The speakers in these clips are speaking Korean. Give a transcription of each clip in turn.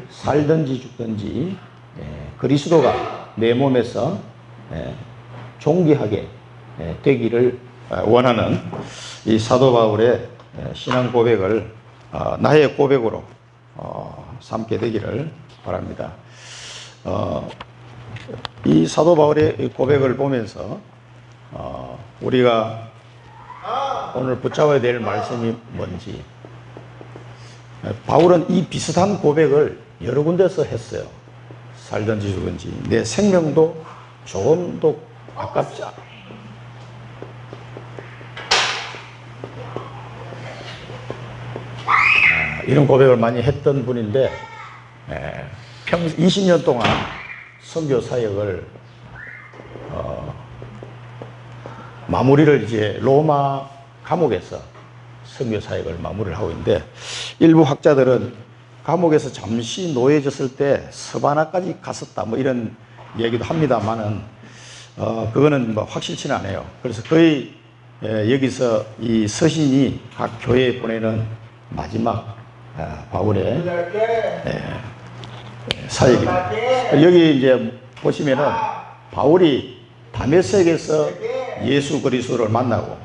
살든지 죽든지 그리스도가 내 몸에서 존귀하게 되기를 원하는 이 사도 바울의 신앙 고백을 나의 고백으로 삼게 되기를 바랍니다. 이 사도 바울의 고백을 보면서 우리가 오늘 붙잡아야 될 말씀이 뭔지, 바울은 이 비슷한 고백을 여러 군데서 했어요. 살든지 죽든지 내 생명도 조금도 아깝지 않아. 이런 고백을 많이 했던 분인데 20년 동안 선교 사역을 마무리를 이제 로마 감옥에서 선교 사역을 마무리를 하고 있는데, 일부 학자들은 감옥에서 잠시 노예졌을 때 서바나까지 갔었다 뭐 이런 얘기도 합니다만은 그거는 뭐 확실치는 않아요. 그래서 거의 여기서 이 서신이 각 교회에 보내는 마지막 바울의 사역입니다. 여기 이제 보시면은 바울이 다메섹에서 예수 그리스도를 만나고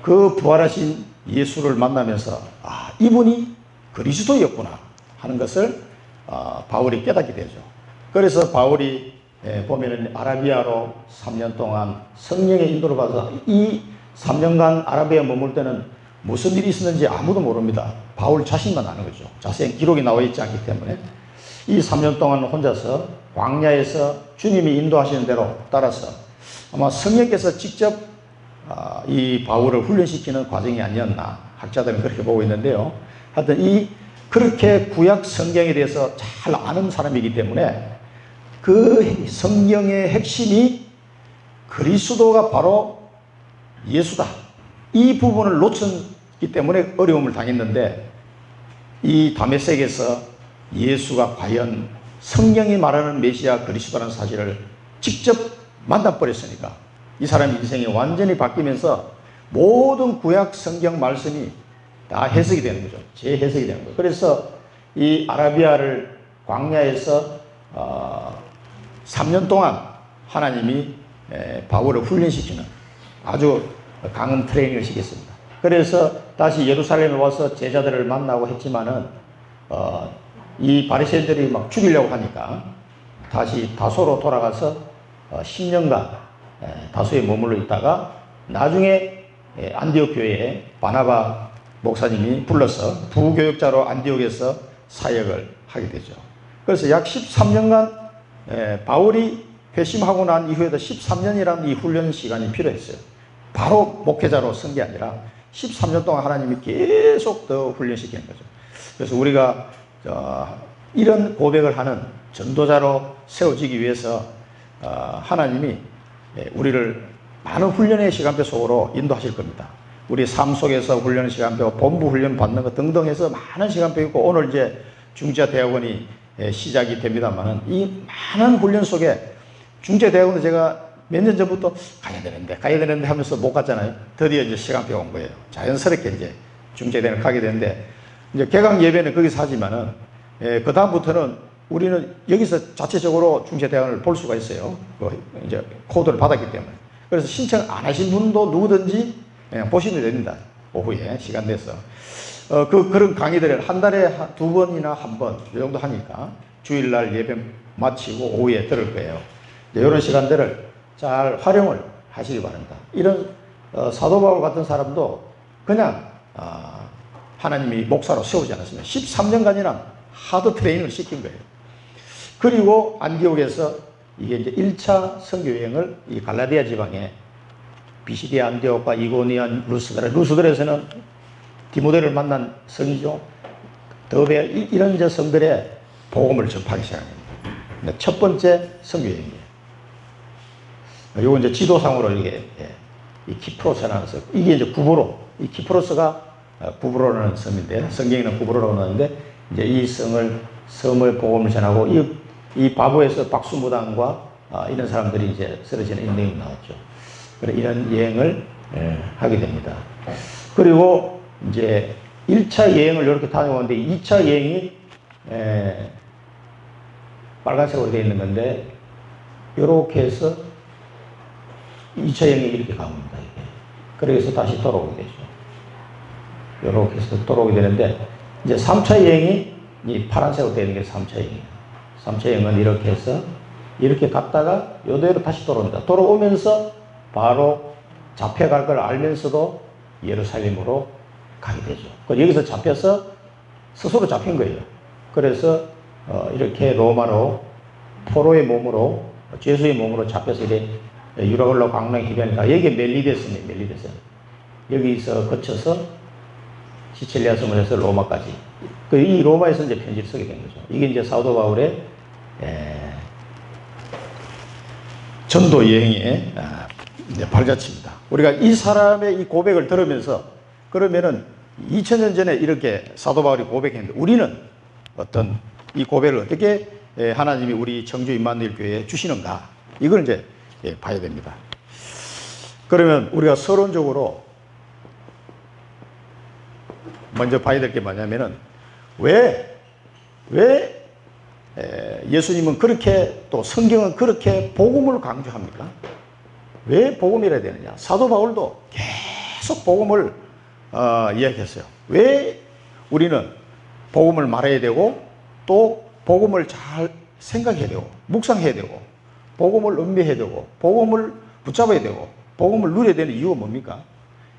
그 부활하신 예수를 만나면서 이분이 그리스도였구나 하는 것을 바울이 깨닫게 되죠. 그래서 바울이 보면은 아라비아로 3년 동안 성령의 인도를 받아서 이 3년간 아라비아에 머물 때는 무슨 일이 있었는지 아무도 모릅니다. 바울 자신만 아는 거죠. 자세한 기록이 나와 있지 않기 때문에. 이 3년 동안 혼자서 광야에서 주님이 인도하시는 대로 따라서 아마 성령께서 직접 이 바울을 훈련시키는 과정이 아니었나, 학자들은 그렇게 보고 있는데요. 하여튼 그렇게 구약 성경에 대해서 잘 아는 사람이기 때문에 그 성경의 핵심이 그리스도가 바로 예수다, 이 부분을 놓쳤기 때문에 어려움을 당했는데, 이 다메섹에서 예수가 과연 성경이 말하는 메시아 그리스도라는 사실을 직접 만나버렸으니까 이 사람 인생이 완전히 바뀌면서 모든 구약 성경 말씀이 다 해석이 되는 거죠. 재해석이 되는 거예요. 그래서 이 아라비아를 광야에서 3년 동안 하나님이 바울을 훈련시키는 아주 강한 트레이닝을 시켰습니다. 그래서 다시 예루살렘에 와서 제자들을 만나고 했지만은 이 바리새인들이 막 죽이려고 하니까 다시 다소로 돌아가서 10년간 다소에 머물러 있다가 나중에 안디옥 교회에 바나바 목사님이 불러서 부교역자로 안디옥에서 사역을 하게 되죠. 그래서 약 13년간 바울이 회심하고 난 이후에도 13년이라는 이 훈련 시간이 필요했어요. 바로 목회자로 선 게 아니라 13년 동안 하나님이 계속 더 훈련시키는 거죠. 그래서 우리가 이런 고백을 하는 전도자로 세워지기 위해서 하나님이 우리를 많은 훈련의 시간표 속으로 인도하실 겁니다. 우리 삶 속에서 훈련의 시간표, 본부 훈련 받는 것 등등 해서 많은 시간표 있고, 오늘 이제 중재대학원이 시작이 됩니다만은 이 많은 훈련 속에 중재대학원도 제가 몇 년 전부터 가야 되는데 하면서 못 갔잖아요. 드디어 이제 시간표가 온 거예요. 자연스럽게 이제 중재대학원 가게 되는데, 이제 개강 예배는 거기서 하지만은 그 다음부터는 우리는 여기서 자체적으로 중재대학원을 볼 수가 있어요. 이제 코드를 받았기 때문에. 그래서 신청 안 하신 분도 누구든지 그냥 보시면 됩니다. 오후에 시간 내서 그런 강의들을 한 달에 2번이나 1번 이 정도 하니까 주일날 예배 마치고 오후에 들을 거예요. 이런 시간들을 잘 활용을 하시기 바랍니다. 이런 사도 바울 같은 사람도 그냥 하나님이 목사로 세우지 않았으면 13년간이나 하드 트레이닝을 시킨 거예요. 그리고 안디옥에서 이게 이제 1차 선교 여행을 이 갈라디아 지방에 비시디아 안디옥과 이고니안 루스드레에서는 디모데를 만난 성이죠. 더베 이런 이제 성들의 복음을 전파하기 시작합니다. 첫 번째 선교 여행이에요. 요거 이제 지도상으로 이게 이 키프로스라는 섬, 이게 이제 구브로, 이 키프로스가 구브로라는 섬인데, 성경에는 구브로라고 나오는데, 이제 이 섬을 복음을 전하고, 이 바보에서 박수무당과 이런 사람들이 이제 쓰러지는 이 내용이 나왔죠. 그래, 이런 여행을 하게 됩니다. 그리고 이제 1차 여행을 이렇게 다녀오는데 2차 여행이 빨간색으로 되어 있는 건데 이렇게 해서 2차 여행이 이렇게 갑니다. 그래서 다시 돌아오게 되죠. 이렇게 해서 돌아오게 되는데 이제 3차 여행이 이 파란색으로 되어 있는 게 3차 여행이에요. 3차 여행은 이렇게 해서 이렇게 갔다가 이대로 다시 돌아옵니다. 돌아오면서 바로 잡혀갈 걸 알면서도 예루살렘으로 가게 되죠. 여기서 잡혀서 스스로 잡힌 거예요. 그래서 이렇게 로마로 포로의 몸으로 죄수의 몸으로 잡혀서 이래 유라굴로 강릉 해변가 여기에 멜리데스네. 멜리데스 여기서 거쳐서 시칠리아 섬을 해서 로마까지 이 로마에서 이제 편지를 쓰게 된 거죠. 이게 이제 사도 바울의 전도 여행의 발자취입니다. 우리가 이 사람의 이 고백을 들으면서 그러면은 2000년 전에 이렇게 사도 바울이 고백했는데 우리는 어떤 이 고백을 어떻게 하나님이 우리 청주 임마누엘 교회에 주시는가 이걸 이제 봐야 됩니다. 그러면 우리가 서론적으로 먼저 봐야 될 게 뭐냐면은 왜 예수님은 그렇게 또 성경은 그렇게 복음을 강조합니까? 왜 복음이라 되느냐? 사도 바울도 계속 복음을 이야기했어요. 왜 우리는 복음을 말해야 되고 또 복음을 잘 생각해야 되고 묵상해야 되고 복음을 음미해야 되고 복음을 붙잡아야 되고 복음을 누려야 되는 이유가 뭡니까?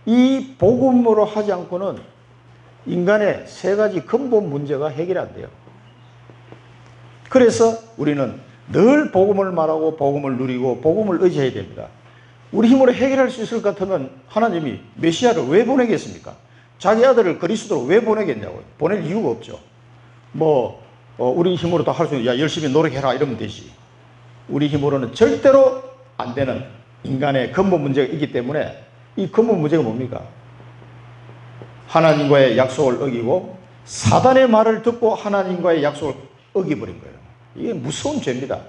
이 복음으로 하지 않고는 인간의 세 가지 근본 문제가 해결이 안 돼요. 그래서 우리는 늘 복음을 말하고 복음을 누리고 복음을 의지해야 됩니다. 우리 힘으로 해결할 수 있을 것 같으면 하나님이 메시아를 왜 보내겠습니까? 자기 아들을 그리스도로 왜 보내겠냐고요. 보낼 이유가 없죠. 우리 힘으로 다 할 수 있는, 야, 열심히 노력해라 이러면 되지. 우리 힘으로는 절대로 안 되는 인간의 근본 문제가 있기 때문에 이 근본 문제가 뭡니까? 하나님과의 약속을 어기고 사단의 말을 듣고 하나님과의 약속을 어기버린 거예요. 이게 무서운 죄입니다.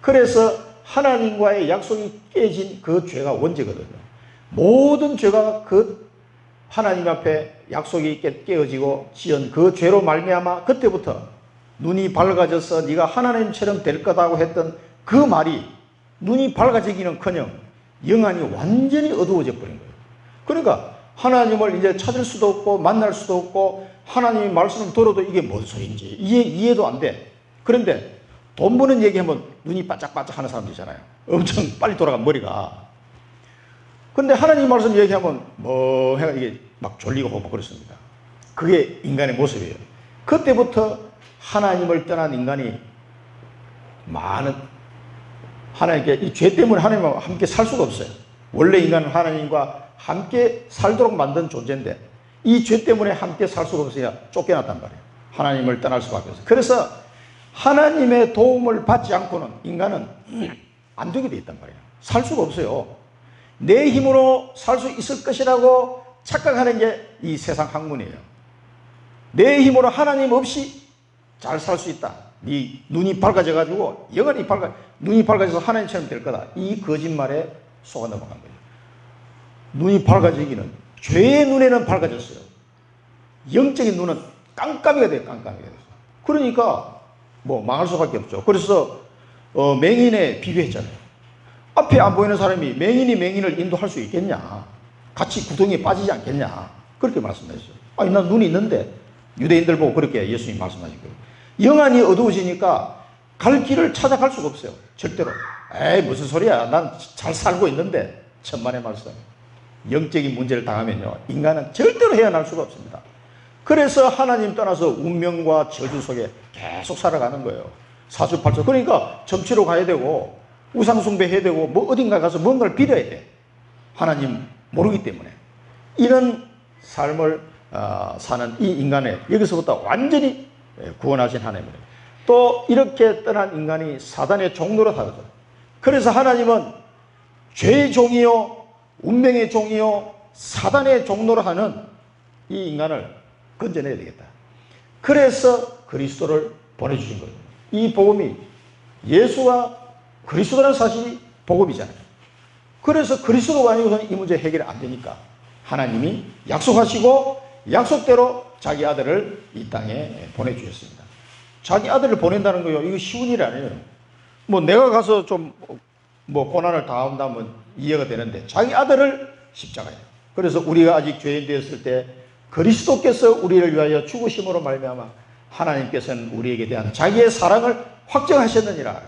그래서 하나님과의 약속이 깨진 그 죄가 원죄거든요. 모든 죄가 그 하나님 앞에 약속이 깨어지고 지은 그 죄로 말미암아 그때부터 눈이 밝아져서 네가 하나님처럼 될 거다고 했던 그 말이 눈이 밝아지기는커녕 영안이 완전히 어두워져 버린 거예요. 그러니까 하나님을 이제 찾을 수도 없고 만날 수도 없고 하나님의 말씀을 들어도 이게 뭔 소리인지 이해도 안 돼. 그런데 돈 버는 얘기하면 눈이 바짝바짝 하는 사람들이잖아요. 엄청 빨리 돌아가 머리가. 근데 하나님 말씀 얘기하면 뭐 해가 이게 막 졸리고 막 그렇습니다. 그게 인간의 모습이에요. 그때부터 하나님을 떠난 인간이 많은 하나님께 이 죄 때문에 하나님과 함께 살 수가 없어요. 원래 인간은 하나님과 함께 살도록 만든 존재인데 이 죄 때문에 함께 살 수가 없으니까 쫓겨났단 말이에요. 하나님을 떠날 수밖에 없어요. 그래서 하나님의 도움을 받지 않고는 인간은 안 되게 돼 있단 말이에요. 살 수가 없어요. 내 힘으로 살 수 있을 것이라고 착각하는 게 이 세상 학문이에요. 내 힘으로 하나님 없이 잘 살 수 있다. 네 눈이 밝아져가지고 영원히 눈이 밝아져서 하나님처럼 될 거다. 이 거짓말에 속아 넘어간 거예요. 눈이 밝아지기는 죄의 눈에는 밝아졌어요. 영적인 눈은 깜깜이가 돼요. 깜깜이가 돼요. 그러니까 뭐 망할 수밖에 없죠. 그래서 맹인에 비교했잖아요. 앞에 안 보이는 사람이 맹인이 맹인을 인도할 수 있겠냐? 같이 구덩이에 빠지지 않겠냐? 그렇게 말씀하셨어요. 아니 난 눈이 있는데 유대인들 보고 그렇게 예수님이 말씀하신 거예요. 영안이 어두워지니까 갈 길을 찾아갈 수가 없어요. 절대로. 에이 무슨 소리야. 난 잘 살고 있는데. 천만의 말씀. 영적인 문제를 당하면요 인간은 절대로 헤어날 수가 없습니다. 그래서 하나님 떠나서 운명과 저주 속에 계속 살아가는 거예요. 사주팔자. 그러니까 점치러 가야 되고 우상숭배 해야 되고 뭐 어딘가 가서 뭔가를 빌어야 돼. 하나님 모르기 때문에. 이런 삶을 사는 이 인간의 여기서부터 완전히 구원하신 하나님이에요. 또 이렇게 떠난 인간이 사단의 종로로 살죠. 그래서 하나님은 죄의 종이요 운명의 종이요 사단의 종로로 하는 이 인간을 건져내야 되겠다. 그래서 그리스도를 보내주신 거예요. 이 복음이 예수가 그리스도라는 사실이 복음이잖아요. 그래서 그리스도가 아니고서는 이 문제 해결이 안 되니까 하나님이 약속하시고 약속대로 자기 아들을 이 땅에 보내주셨습니다. 자기 아들을 보낸다는 거요. 이거 쉬운 일이 아니에요. 뭐 내가 가서 좀 뭐 고난을 당한다면 이해가 되는데 자기 아들을 십자가에. 그래서 우리가 아직 죄인 되었을 때 그리스도께서 우리를 위하여 죽으심으로 말미암아 하나님께서는 우리에게 대한 자기의 사랑을 확정하셨느니라.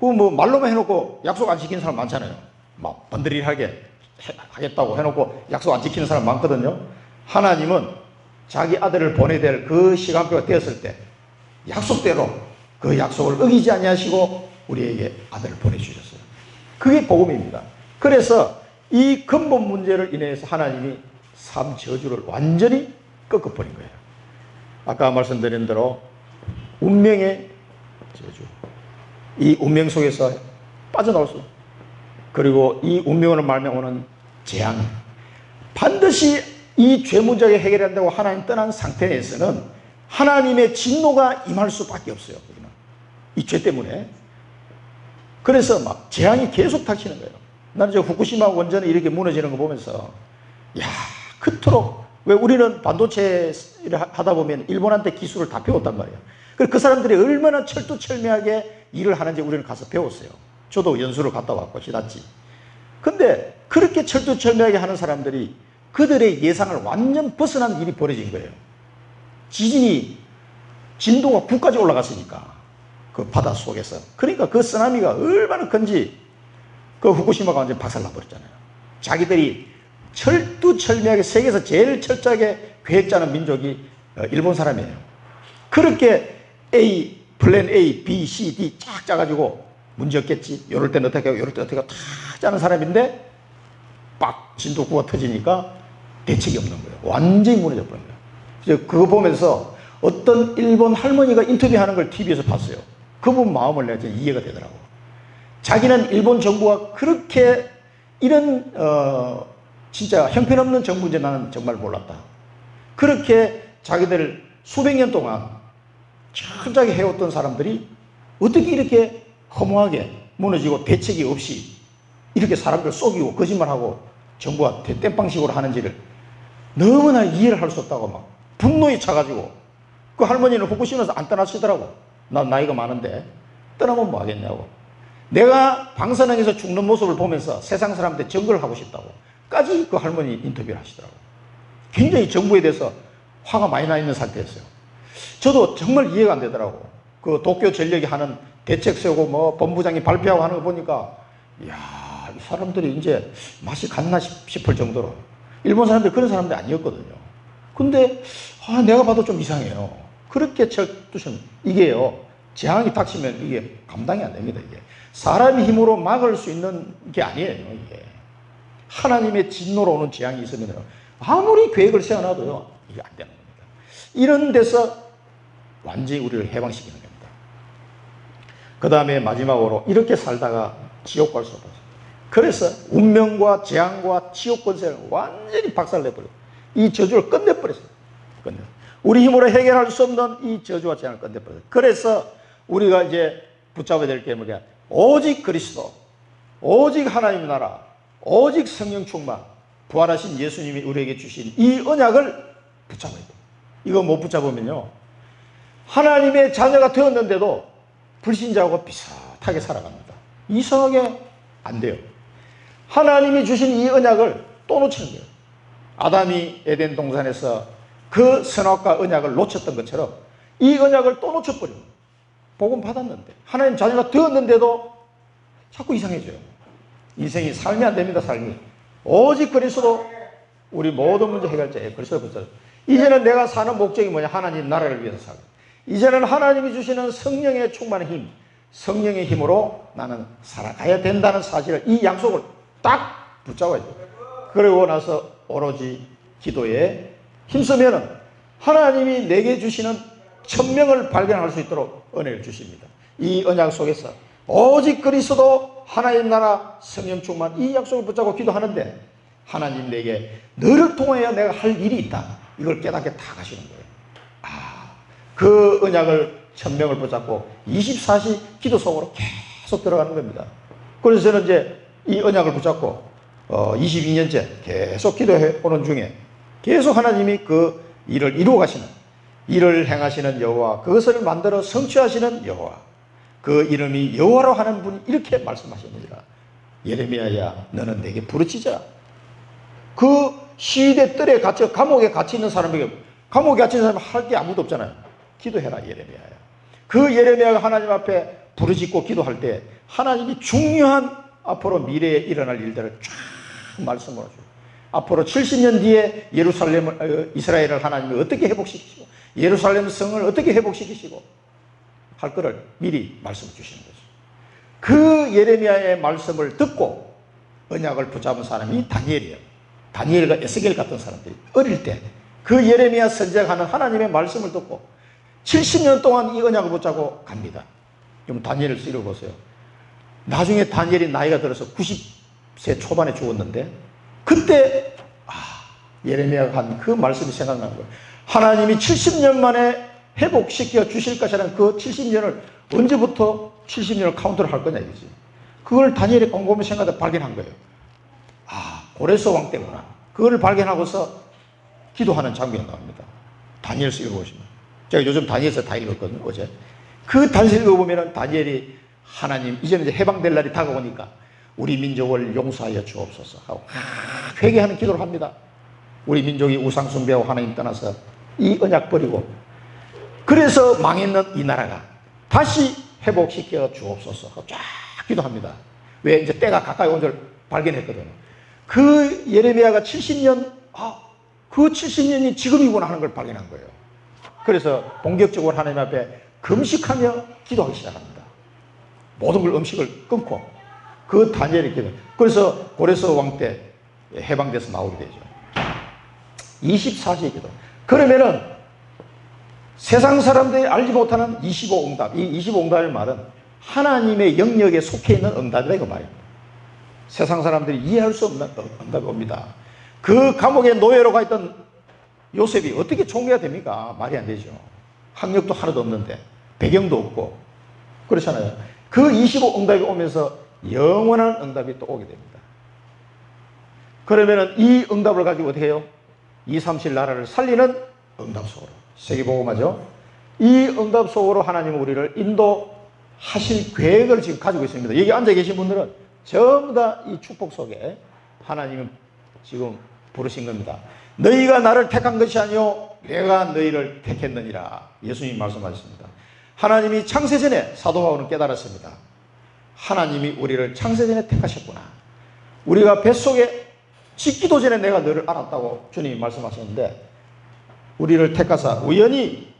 그 뭐 말로만 해놓고 약속 안 지키는 사람 많잖아요. 막 번들이하게 하겠다고 해놓고 약속 안 지키는 사람 많거든요. 하나님은 자기 아들을 보내야 될 그 시간표가 되었을 때 약속대로 그 약속을 어기지 아니하시고 우리에게 아들을 보내주셨어요. 그게 복음입니다. 그래서 이 근본 문제를 인해서 하나님이 삶 저주를 완전히 꺾어버린 거예요. 아까 말씀드린 대로 운명의 저주, 이 운명 속에서 빠져나올 수, 그리고 이 운명으로 말미암아 재앙, 반드시 이 죄 문제가 해결한다고 하나님 떠난 상태에서는 하나님의 진노가 임할 수밖에 없어요. 이 죄 때문에. 그래서 막 재앙이 계속 닥치는 거예요. 나는 저 후쿠시마 원전이 이렇게 무너지는 거 보면서 야, 그토록, 왜 우리는 반도체 하다 보면 일본한테 기술을 다 배웠단 말이에요. 그 사람들이 얼마나 철두철미하게 일을 하는지 우리는 가서 배웠어요. 저도 연수를 갔다 왔고 시다치. 근데 그렇게 철두철미하게 하는 사람들이 그들의 예상을 완전 벗어난 일이 벌어진 거예요. 지진이 진도가 9까지 올라갔으니까 그 바다 속에서. 그러니까 그 쓰나미가 얼마나 큰지 그 후쿠시마가 완전 박살나 버렸잖아요. 자기들이 철두철미하게 세계에서 제일 철저하게 계획 짜는 민족이 일본 사람이에요. 그렇게 플랜 A, B, C, D 쫙 짜가지고 문제 없겠지. 요럴 때는 어떻게 하고 요럴 때는 어떻게 하고 다 짜는 사람인데 빡 진도 9가 터지니까 대책이 없는 거예요. 완전히 무너져 버린 거예요. 그거 보면서 어떤 일본 할머니가 인터뷰하는 걸 TV에서 봤어요. 그분 마음을 내가 이해가 되더라고. 자기는 일본 정부가 그렇게 이런 진짜 형편없는 정부인지 나는 정말 몰랐다. 그렇게 자기들 수백 년 동안 철저하게 해왔던 사람들이 어떻게 이렇게 허무하게 무너지고 대책이 없이 이렇게 사람들 속이고 거짓말하고 정부가 땜빵식으로 하는지를 너무나 이해를 할 수 없다고 막 분노에 차가지고 그 할머니는 후쿠시마에서 안 떠나시더라고. 난 나이가 많은데 떠나면 뭐 하겠냐고. 내가 방사능에서 죽는 모습을 보면서 세상 사람한테 증거를 하고 싶다고 까지 그 할머니 인터뷰를 하시더라고. 굉장히 정부에 대해서 화가 많이 나 있는 상태였어요. 저도 정말 이해가 안 되더라고. 그 도쿄 전력이 하는 대책 세우고 뭐 본부장이 발표하고 하는 거 보니까 이야, 이 사람들이 이제 맛이 갔나 싶을 정도로. 일본 사람들이 그런 사람들이 아니었거든요. 근데 내가 봐도 좀 이상해요. 그렇게 철두철 이게요, 재앙이 닥치면 이게 감당이 안 됩니다. 이게 사람의 힘으로 막을 수 있는 게 아니에요. 이게 하나님의 진노로 오는 재앙이 있으면 아무리 계획을 세워놔도요 이게 안 되는 겁니다. 이런 데서 완전히 우리를 해방시키는 겁니다. 그 다음에 마지막으로 이렇게 살다가 지옥 갈 수 없어요. 그래서 운명과 재앙과 지옥 권세를 완전히 박살내버려요. 이 저주를 끝내버렸어요. 우리 힘으로 해결할 수 없는 이 저주와 재앙을 끝내버렸어요. 그래서 우리가 이제 붙잡아야 될 게 뭐냐, 오직 그리스도, 오직 하나님의 나라, 오직 성령 충만, 부활하신 예수님이 우리에게 주신 이 언약을 붙잡아야 돼요. 이거 못 붙잡으면요 하나님의 자녀가 되었는데도 불신자하고 비슷하게 살아갑니다. 이상하게 안 돼요. 하나님이 주신 이 언약을 또 놓치는 거예요. 아담이 에덴 동산에서 그 선악과 언약을 놓쳤던 것처럼 이 언약을 또 놓쳐버려요. 복음 받았는데 하나님 자녀가 되었는데도 자꾸 이상해져요. 인생이 삶이 안 됩니다. 삶이 오직 그리스도 우리 모든 문제 해결자예요. 그리스도 붙잡아요. 이제는 내가 사는 목적이 뭐냐, 하나님 나라를 위해서 살고, 이제는 하나님이 주시는 성령의 충만한 힘, 성령의 힘으로 나는 살아가야 된다는 사실을, 이 약속을 딱 붙잡아야 돼요. 그러고 나서 오로지 기도에 힘쓰면은 하나님이 내게 주시는 천명을 발견할 수 있도록 은혜를 주십니다. 이 언약 속에서 오직 그리스도, 하나님 나라, 성령 충만, 이 약속을 붙잡고 기도하는데 하나님 내게 너를 통하여 내가 할 일이 있다, 이걸 깨닫게 다 가시는 거예요. 그 언약을 천명을 붙잡고 24시 기도 속으로 계속 들어가는 겁니다. 그래서 저는 이제 이 언약을 붙잡고 22년째 계속 기도해 오는 중에 계속 하나님이 그 일을 이루어 가시는, 이를 행하시는 여호와, 그것을 만들어 성취하시는 여호와, 그 이름이 여호와로 하는 분이 이렇게 말씀하십니다. 예레미야야, 너는 내게 부르짖어라. 그 시대 뜰에 갇혀 감옥에 갇혀 있는 사람에게, 감옥에 갇힌 사람은 할 게 아무도 없잖아요. 기도해라, 예레미야야. 그 예레미야가 하나님 앞에 부르짖고 기도할 때 하나님이 중요한 앞으로 미래에 일어날 일들을 쫙 말씀을 해줘요. 앞으로 70년 뒤에 예루살렘을, 이스라엘을 하나님이 어떻게 회복시키시고 예루살렘 성을 어떻게 회복시키시고 할 거를 미리 말씀해 주시는 거죠. 그 예레미야의 말씀을 듣고 언약을 붙잡은 사람이 다니엘이에요. 다니엘과 에스겔 같은 사람들이 어릴 때 그 예레미야 선지자가 하는 하나님의 말씀을 듣고 70년 동안 이 언약을 붙잡고 갑니다. 그럼 다니엘을 읽어보세요. 나중에 다니엘이 나이가 들어서 90세 초반에 죽었는데 그때 예레미야가 한 그 말씀이 생각나는 거예요. 하나님이 70년 만에 회복시켜 주실 것이라는 그 70년을 언제부터 70년을 카운트를 할 거냐 이거지. 그걸 다니엘이 곰곰이 생각하다 발견한 거예요. 고레스 왕 때구나. 그걸 발견하고서 기도하는 장면이 나옵니다. 다니엘서 읽어보시면. 제가 요즘 다니엘서 다 읽었거든요, 어제. 그 다니엘 읽어보면 다니엘이 하나님, 이제는 이제 해방될 날이 다가오니까 우리 민족을 용서하여 주옵소서 하고 회개하는 기도를 합니다. 우리 민족이 우상 숭배하고 하나님 떠나서 이 언약 버리고 그래서 망했는 이 나라가 다시 회복시켜 주옵소서 하고 쫙 기도합니다. 왜? 이제 때가 가까이 온 줄 발견했거든요. 그 예레미야가 70년, 그 70년이 지금이구나 하는 걸 발견한 거예요. 그래서 본격적으로 하나님 앞에 금식하며 기도하기 시작합니다. 모든 걸 음식을 끊고 그 다니엘이 기도. 그래서 고레스 왕 때 해방돼서 나오게 되죠. 24시의 기도. 그러면은 세상 사람들이 알지 못하는 25응답. 이 25응답의 말은 하나님의 영역에 속해 있는 응답이다 이거 말입니다. 세상 사람들이 이해할 수 없는 응답이 옵니다. 그 감옥에 노예로 가 있던 요셉이 어떻게 총리가 됩니까? 말이 안 되죠. 학력도 하나도 없는데 배경도 없고 그렇잖아요. 그 25응답이 오면서 영원한 응답이 또 오게 됩니다. 그러면 이 응답을 가지고 어떻게 해요? 2, 3, 7 나라를 살리는 응답 속으로 세계복음화죠. 이 응답 속으로 하나님은 우리를 인도하실 계획을 지금 가지고 있습니다. 여기 앉아 계신 분들은 전부 다 이 축복 속에 하나님은 지금 부르신 겁니다. 너희가 나를 택한 것이 아니요 내가 너희를 택했느니라. 예수님이 말씀하셨습니다. 하나님이 창세전에 사도 바울은 깨달았습니다. 하나님이 우리를 창세전에 택하셨구나. 우리가 뱃속에 짓기도 전에 내가 너를 알았다고 주님이 말씀하셨는데 우리를 택하사 우연히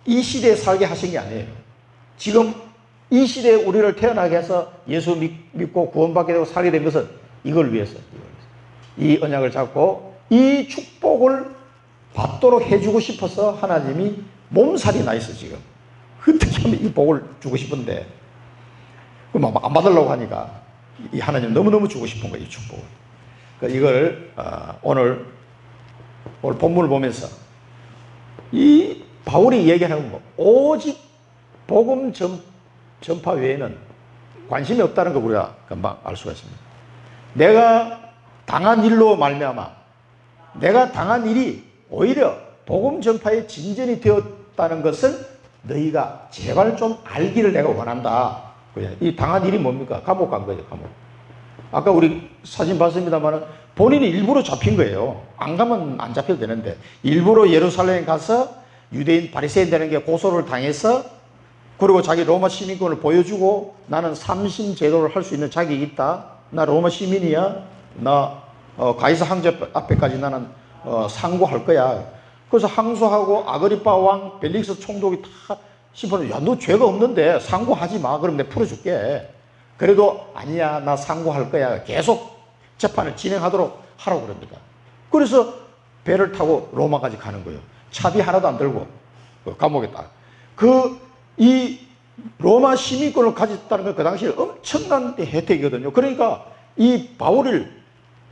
이 시대에 살게 하신 게 아니에요. 지금 이 시대에 우리를 태어나게 해서 예수 믿고 구원받게 되고 살게 된 것은 이걸 위해서. 이 언약을 잡고 이 축복을 받도록 해주고 싶어서 하나님이 몸살이 나 있어 지금. 어떻게 하면 이 복을 주고 싶은데 그럼 안 받으려고 하니까 이 하나님 너무너무 주고 싶은 거예요, 이 축복을. 그러니까 이걸 오늘 본문을 보면서 이 바울이 얘기하는 거 오직 복음 전파 외에는 관심이 없다는 거 우리가 금방 알 수가 있습니다. 내가 당한 일로 말미암아 내가 당한 일이 오히려 복음 전파의 진전이 되었다는 것을 너희가 제발 좀 알기를 내가 원한다. 이 당한 일이 뭡니까? 감옥 간 거죠, 감옥. 아까 우리 사진 봤습니다만 본인이 일부러 잡힌 거예요. 안 가면 안 잡혀도 되는데 일부러 예루살렘에 가서 유대인 바리새인들에게 고소를 당해서 그리고 자기 로마 시민권을 보여주고 나는 삼신 제도를 할 수 있는 자격이 있다. 나 로마 시민이야. 나 가이사 황제 앞에까지 나는 상고할 거야. 그래서 항소하고 아그리파 왕 벨릭스 총독이 다 심판을 야, 너 죄가 없는데 상고하지 마. 그럼 내가 풀어줄게. 그래도 아니야, 나 상고할 거야. 계속 재판을 진행하도록 하라고 그럽니다. 그래서 배를 타고 로마까지 가는 거예요. 차비 하나도 안 들고 감옥에 딱. 이 로마 시민권을 가졌다는 건 그 당시에 엄청난 혜택이거든요. 그러니까 이 바울을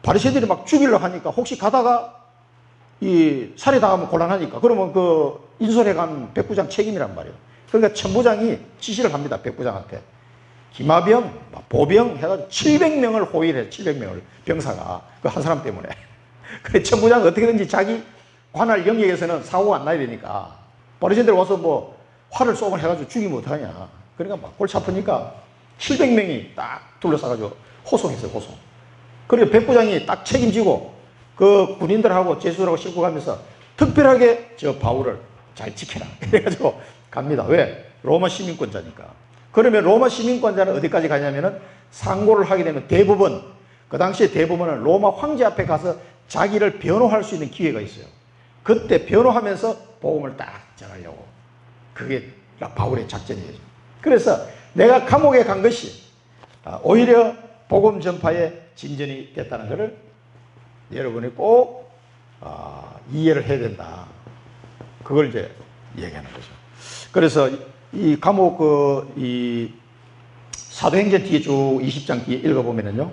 바리새인들이 막 죽이려고 하니까 혹시 가다가 이 살해당하면 곤란하니까 그러면 그 인솔해간 백부장 책임이란 말이에요. 그러니까 천부장이 지시를 합니다. 백부장한테. 기마병, 보병 해가지고 700명을 호위를 해. 700명을 병사가 그 한 사람 때문에. 그래 천부장은 어떻게든지 자기 관할 영역에서는 사고가 안 나야 되니까 바리새인들 와서 뭐 활을 쏘고 해가지고 죽이면 어떡하냐. 그러니까 막 골치 아프니까 700명이 딱 둘러싸가지고 호송했어요, 호송. 그리고 백부장이 딱 책임지고 그 군인들하고 제수들하고 싣고 가면서 특별하게 저 바울을 잘 지켜라. 그래가지고 갑니다. 왜? 로마 시민권자니까. 그러면 로마 시민권자는 어디까지 가냐면은 상고를 하게 되면 대부분, 그 당시에 대부분은 로마 황제 앞에 가서 자기를 변호할 수 있는 기회가 있어요. 그때 변호하면서 복음을 딱 전하려고. 그게 바울의 작전이에요. 그래서 내가 감옥에 간 것이 오히려 복음 전파의 진전이 됐다는 것을 여러분이 꼭 이해를 해야 된다. 그걸 이제 얘기하는 거죠. 그래서 이 감옥 이 사도행전 뒤에 쭉 20장 뒤에 읽어보면은요,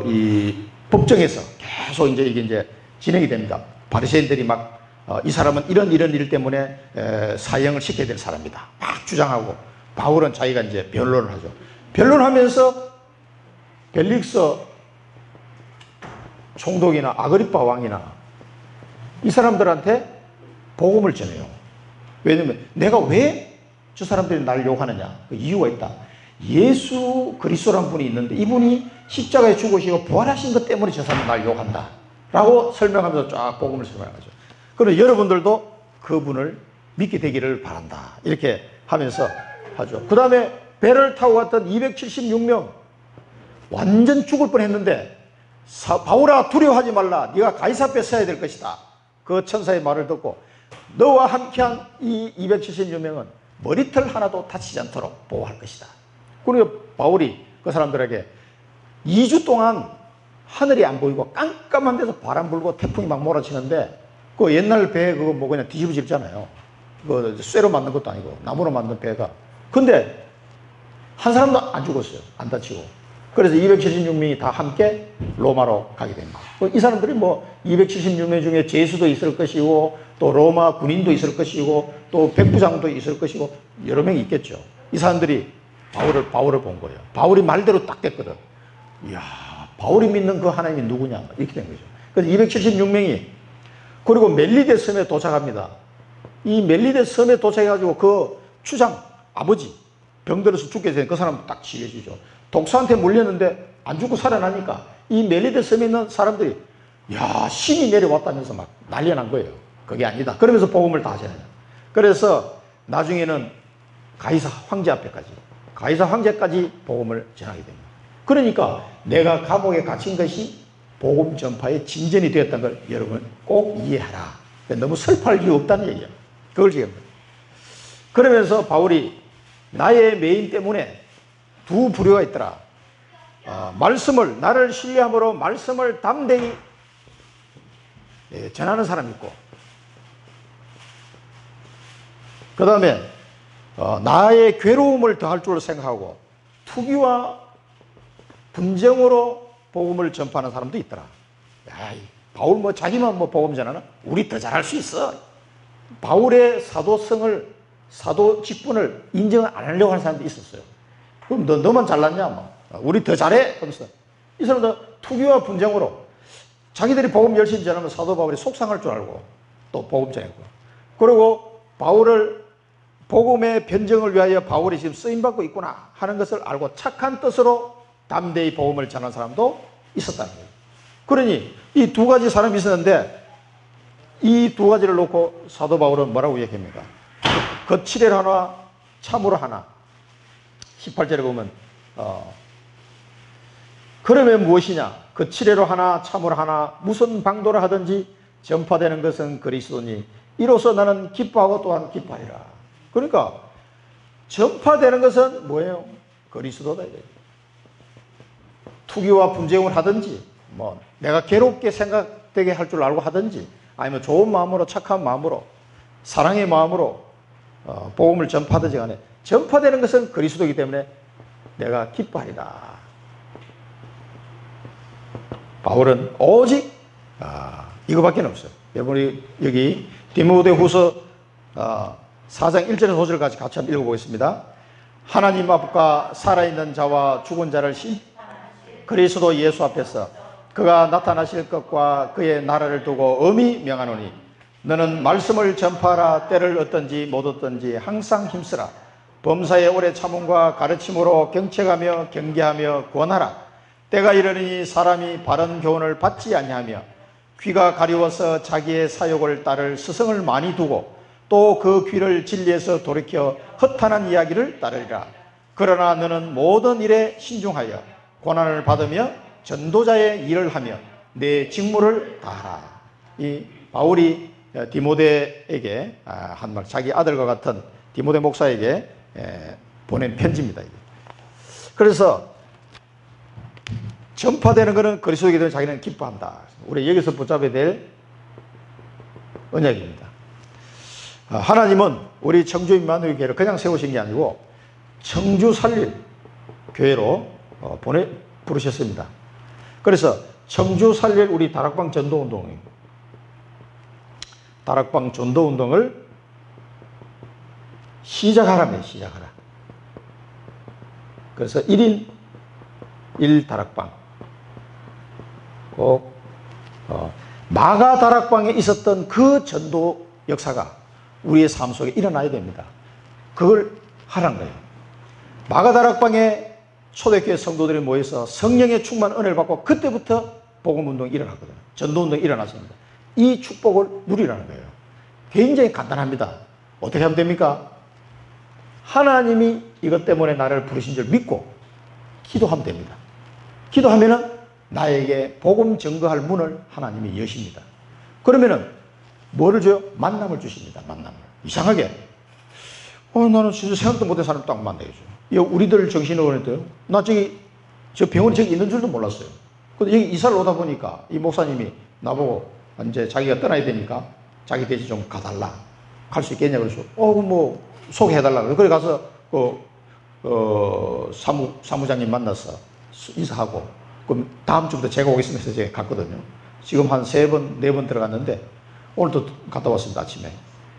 이 법정에서 계속 이제 이게 이제 진행이 됩니다. 바리새인들이 막 이 사람은 이런 일 때문에 사형을 시켜야 될 사람이다. 막 주장하고 바울은 자기가 이제 변론을 하죠. 변론하면서 벨릭스 총독이나 아그리파 왕이나 이 사람들한테 복음을 전해요. 왜냐면 내가 왜 저 사람들이 나를 욕하느냐. 그 이유가 있다. 예수 그리스도란 분이 있는데 이분이 십자가에 죽으시고 부활하신 것 때문에 저 사람이 나를 욕한다 라고 설명하면서 쫙 복음을 설명하죠. 그럼 여러분들도 그분을 믿게 되기를 바란다 이렇게 하면서 하죠. 그 다음에 배를 타고 갔던 276명 완전 죽을 뻔했는데 바울아 두려워하지 말라. 네가 가이사 앞에 서야 될 것이다. 그 천사의 말을 듣고 너와 함께한 이 276명은 머리털 하나도 다치지 않도록 보호할 것이다. 그리고 바울이 그 사람들에게 2주 동안 하늘이 안 보이고 깜깜한 데서 바람 불고 태풍이 막 몰아치는데 그 옛날 배 그거 뭐 그냥 뒤집어지잖아요. 그 쇠로 만든 것도 아니고 나무로 만든 배가. 근데 한 사람도 안 죽었어요. 안 다치고. 그래서 276명이 다 함께 로마로 가게 됩니다. 이 사람들이 뭐 276명 중에 제수도 있을 것이고 또 로마 군인도 있을 것이고 또 백부장도 있을 것이고 여러 명이 있겠죠. 이 사람들이 바울을 본 거예요. 바울이 말대로 딱 됐거든. 이야, 바울이 믿는 그 하나님이 누구냐 이렇게 된 거죠. 그래서 276명이 그리고 멜리데 섬에 도착합니다. 이 멜리데 섬에 도착해가지고 그 추장 아버지 병들어서 죽게 된 그 사람 딱 지켜주죠. 독사한테 물렸는데 안 죽고 살아나니까 이 멜리데 섬에 있는 사람들이 야 신이 내려왔다면서 막 난리가 난 거예요. 그게 아니다. 그러면서 복음을 다 전해요. 그래서 나중에는 가이사 황제 앞에까지 가이사 황제까지 복음을 전하게 됩니다. 그러니까 내가 감옥에 갇힌 것이 복음 전파의 진전이 되었다는 걸 여러분 꼭 이해하라. 너무 슬퍼할 이유 없다는 얘기예요. 그걸 지금 그러면서 바울이 나의 매인 때문에 두 부류가 있더라. 말씀을 나를 신뢰함으로 말씀을 담대히 전하는 사람이 있고 그 다음에 나의 괴로움을 더할 줄 생각하고 투기와 분쟁으로 복음을 전파하는 사람도 있더라. 야, 바울 뭐 자기만 뭐 복음 전하나? 우리 더 잘할 수 있어. 바울의 사도 직분을 인정을 안 하려고 하는 사람도 있었어요. 그럼 너만 잘났냐? 뭐. 우리 더 잘해? 그러면서 이 사람들 투기와 분쟁으로 자기들이 복음 열심히 전하면 사도 바울이 속상할 줄 알고 또 복음 전했고 그리고 바울을 복음의 변정을 위하여 바울이 지금 쓰임받고 있구나 하는 것을 알고 착한 뜻으로 담대히 복음을 전한 사람도 있었다는 거예요. 그러니 이 두 가지 사람이 있었는데 이 두 가지를 놓고 사도 바울은 뭐라고 얘기합니까? 거칠애로 하나 참으로 하나 18절에 보면 그러면 무엇이냐? 거칠애로 하나 참으로 하나 무슨 방도를 하든지 전파되는 것은 그리스도니 이로써 나는 기뻐하고 또한 기뻐하리라. 그러니까 전파되는 것은 뭐예요? 그리스도다. 투기와 분쟁을 하든지 뭐 내가 괴롭게 생각되게 할 줄 알고 하든지 아니면 좋은 마음으로 착한 마음으로 사랑의 마음으로 복음을 전파하든지 간에 전파되는 것은 그리스도이기 때문에 내가 기뻐하리라. 바울은 오직 이거밖에 없어요. 여러분이 여기 디모데후서 4장 1절에서 5절까지 같이 한번 읽어보겠습니다. 하나님 앞과 살아있는 자와 죽은 자를 그리스도 예수 앞에서 그가 나타나실 것과 그의 나라를 두고 엄히 명하노니 너는 말씀을 전파하라. 때를 얻든지 못 얻든지 항상 힘쓰라. 범사의 오래 참음과 가르침으로 경책하며 경계하며 권하라. 때가 이르니 사람이 바른 교훈을 받지 아니하며 귀가 가려워서 자기의 사욕을 따를 스승을 많이 두고 또 그 귀를 진리에서 돌이켜 허탄한 이야기를 따르리라. 그러나 너는 모든 일에 신중하여 고난을 받으며 전도자의 일을 하며 내 직무를 다하라. 이 바울이 디모데에게 한 말, 자기 아들과 같은 디모데 목사에게 보낸 편지입니다. 그래서 전파되는 것은 그리스도에게 되면 자기는 기뻐한다. 우리 여기서 붙잡아야 될 언약입니다. 하나님은 우리 청주 임마누엘 교회를 그냥 세우신 게 아니고 청주 살릴 교회로 부르셨습니다. 그래서 청주 살릴 우리 다락방 전도운동입니다. 다락방 전도운동을 시작하라며 시작하라. 그래서 1인 1다락방 꼭 마가 다락방에 있었던 그 전도 역사가 우리의 삶 속에 일어나야 됩니다. 그걸 하라는 거예요. 마가 다락방에 초대교회 성도들이 모여서 성령의 충만 은혜를 받고 그때부터 복음운동이 일어났거든요. 전도운동이 일어났습니다. 이 축복을 누리라는 거예요. 굉장히 간단합니다. 어떻게 하면 됩니까? 하나님이 이것 때문에 나를 부르신 줄 믿고 기도하면 됩니다. 기도하면은 나에게 복음 증거할 문을 하나님이 여십니다. 그러면은 뭐를 줘요? 만남을 주십니다. 만남을. 이상하게 나는 진짜 생각도 못한 사람 딱 만나야죠. 우리들 정신의원인데요. 나 저 병원이 저기 있는 줄도 몰랐어요. 근데 여기 이사를 오다 보니까 이 목사님이 나보고 이제 자기가 떠나야 되니까 자기 대신 좀 가달라. 갈 수 있겠냐 그래서 뭐 소개해달라. 그래 가서 사무장님 만나서 인사하고 그럼 다음 주부터 제가 오겠습니다 해서 제가 갔거든요. 지금 한 3번, 4번 들어갔는데 오늘도 갔다 왔습니다. 아침에.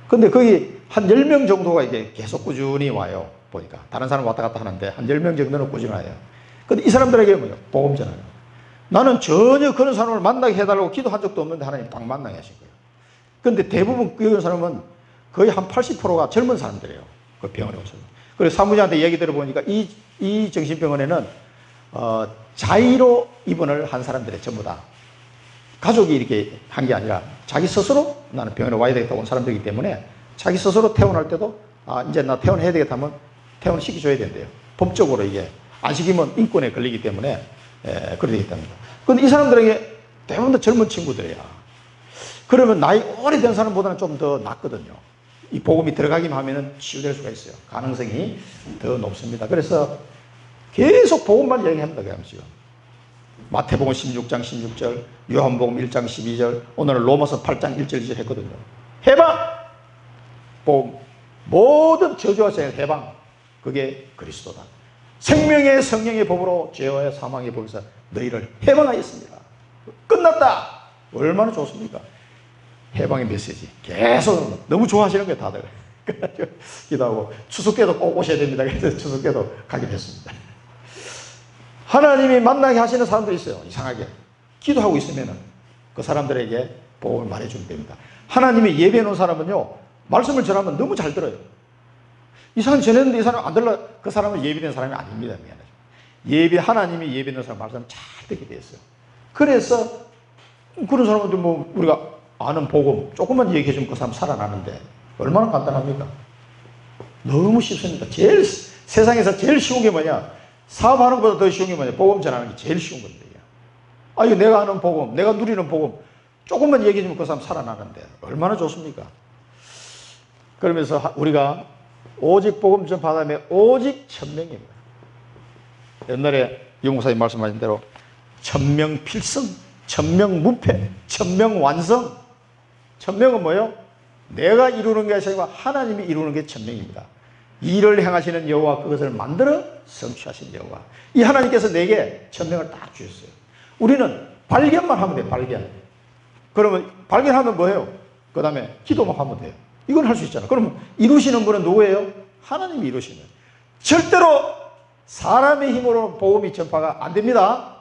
근데 거기 한 10명 정도가 이게 계속 꾸준히 와요. 보니까 다른 사람 왔다 갔다 하는데 한 10명 정도는 꾸준히 와요. 근데 이 사람들에게 뭐예요? 복음 전하는 거예요. 나는 전혀 그런 사람을 만나게 해달라고 기도한 적도 없는데 하나님 딱 만나게 하신 거예요. 근데 대부분 그 사람은 거의 한 80%가 젊은 사람들이에요. 그 병원에 오셔서. 그래서 사무장한테 얘기 들어보니까 이 정신병원에는 자의로 입원을 한 사람들이 전부 다 가족이 이렇게 한 게 아니라 자기 스스로 나는 병원에 와야 되겠다고 온 사람들이기 때문에 자기 스스로 퇴원할 때도 이제 나 퇴원해야 되겠다 하면 퇴원 시켜줘야 된대요. 법적으로 이게 안 시키면 인권에 걸리기 때문에 그래야 되겠답니다. 그런데 이 사람들에게 대부분 다 젊은 친구들이야. 그러면 나이 오래된 사람보다는 좀 더 낫거든요. 이 복음이 들어가기만 하면 치유될 수가 있어요. 가능성이 더 높습니다. 그래서 계속 복음만 얘기합니다. 그냥 지금. 마태복음 16장 16절, 요한복음 1장 12절, 오늘은 로마서 8장 1절 2절 했거든요. 해방! 복음. 모든 저주와 해방. 그게 그리스도다. 생명의 성령의 법으로 죄와 사망의 법에서 너희를 해방하였습니다. 끝났다. 얼마나 좋습니까? 해방의 메시지 계속 너무 좋아하시는 거예요. 다들. 기도하고 추석 때도 꼭 오셔야 됩니다. 그래서 추석 때도 가게 됐습니다. 하나님이 만나게 하시는 사람들이 있어요. 이상하게 기도하고 있으면 그 사람들에게 복음을 말해주면 됩니다. 하나님이 예배해 놓은 사람은요, 말씀을 전하면 너무 잘 들어요. 이 사람 전했는데 이 사람 안 들라, 그 사람은 예비된 사람이 아닙니다. 하나님이 예비된 사람 말씀 잘 듣게 돼 있어요. 그래서 그런 사람들 우리가 아는 복음 조금만 얘기해 주면 그 사람 살아나는데 얼마나 간단합니까? 너무 쉽습니다. 세상에서 제일 쉬운 게 뭐냐? 사업하는 것보다 더 쉬운 게 뭐냐? 복음 전하는 게 제일 쉬운 겁니다. 이거 내가 아는 복음, 내가 누리는 복음 조금만 얘기해 주면 그 사람 살아나는데 얼마나 좋습니까? 그러면서 우리가 오직 복음 전파하면 오직 천명입니다. 옛날에 유목사님 말씀하신 대로 천명필성, 천명무패, 천명완성. 천명은 뭐예요? 내가 이루는 게 아니라 하나님이 이루는 게 천명입니다. 일을 행하시는 여호와, 그것을 만들어 성취하신 여호와. 이 하나님께서 내게 천명을 딱 주셨어요. 우리는 발견만 하면 돼요. 발견. 그러면 발견하면 뭐예요? 그 다음에 기도만 하면 돼요. 이건 할 수 있잖아. 그럼 이루시는 분은 누구예요? 하나님이 이루시는. 절대로 사람의 힘으로 복음이 전파가 안 됩니다.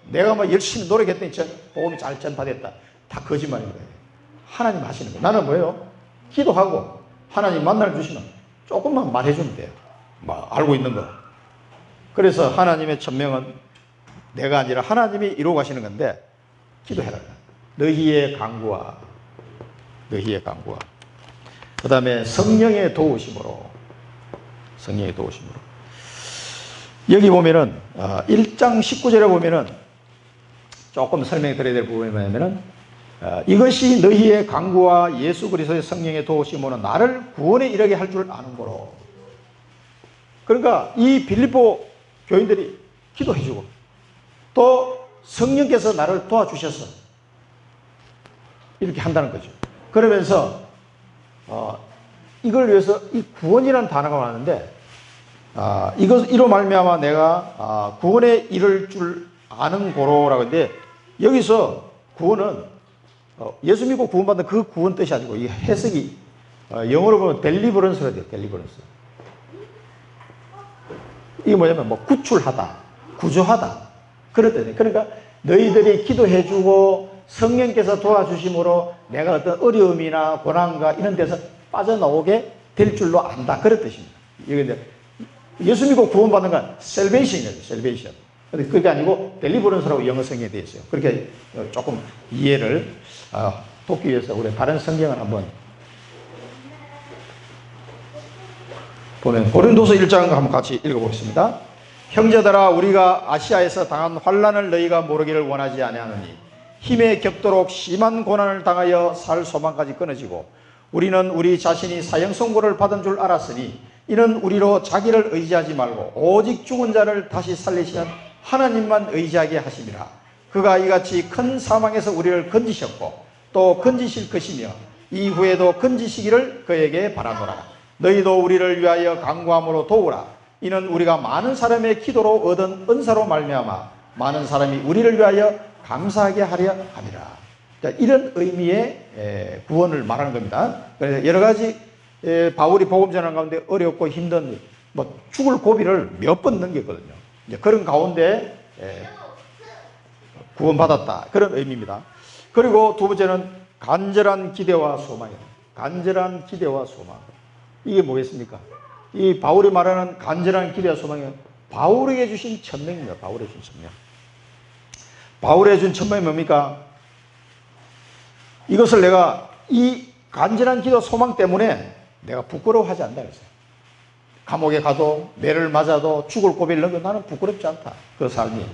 내가 열심히 노력했더니 복음이 잘 전파됐다. 다 거짓말입니다. 하나님 하시는 거예요. 나는 뭐예요? 기도하고 하나님 만날 주시면 조금만 말해주면 돼요. 뭐 알고 있는 거. 그래서 하나님의 천명은 내가 아니라 하나님이 이루어 가시는 건데 기도해라. 너희의 간구와 그 다음에 성령의 도우심으로 여기 보면은 1장 19절에 보면은 조금 설명해 드려야 될 부분이 뭐냐면은 이것이 너희의 간구와 예수 그리스도의 성령의 도우심으로 나를 구원에 이르게 할 줄 아는 거로. 그러니까 이 빌립보 교인들이 기도해주고 또 성령께서 나를 도와주셔서 이렇게 한다는 거죠. 그러면서 이걸 위해서 이 구원이라는 단어가 나왔는데 이로 말미암아 내가 구원에 이를 줄 아는 고로라고 하는데 여기서 구원은 예수 믿고 구원받는 그 구원 뜻이 아니고 이 해석이 영어로 보면 델리버런스라 돼요. 델리버런스. 이게 뭐냐면 뭐 구출하다, 구조하다 그런 뜻이에요. 그러니까 너희들이 기도해주고 성령께서 도와주심으로 내가 어떤 어려움이나 고난과 이런 데서 빠져나오게 될 줄로 안다. 그런 뜻입니다. 이게 이제 예수 믿고 구원받는 건 셀베이션이에요. 셀베이션. 근데 그게 아니고 델리버런스라고 영어 성경에 되어 있어요. 그렇게 조금 이해를 돕기 위해서 우리 다른 성경을 한번 보면 고린도서 1장 한번 같이 읽어보겠습니다. 형제들아 우리가 아시아에서 당한 환난을 너희가 모르기를 원하지 아니하노니 힘에 겹도록 심한 고난을 당하여 살 소망까지 끊어지고 우리는 우리 자신이 사형 선고를 받은 줄 알았으니 이는 우리로 자기를 의지하지 말고 오직 죽은 자를 다시 살리시는 하나님만 의지하게 하심이라. 그가 이같이 큰 사망에서 우리를 건지셨고 또 건지실 것이며 이후에도 건지시기를 그에게 바라노라. 너희도 우리를 위하여 간구함으로 도우라. 이는 우리가 많은 사람의 기도로 얻은 은사로 말미암아 많은 사람이 우리를 위하여 감사하게 하려 함이라. 자, 이런 의미의 구원을 말하는 겁니다. 그래서 여러 가지 바울이 복음 전하는 가운데 어렵고 힘든 뭐 죽을 고비를 몇 번 넘겼거든요. 이제 그런 가운데 구원받았다. 그런 의미입니다. 그리고 두 번째는 간절한 기대와 소망이에요. 간절한 기대와 소망. 이게 뭐겠습니까? 이 바울이 말하는 간절한 기대와 소망은 바울에게 주신 천명입니다. 바울에게 주신 천명. 바울에게 준 천명이 뭡니까? 이것을 내가 이 간절한 기도 소망 때문에 내가 부끄러워하지 않다 그랬어요. 감옥에 가도 매를 맞아도 죽을 고비를 넘겨 나는 부끄럽지 않다. 그 삶이.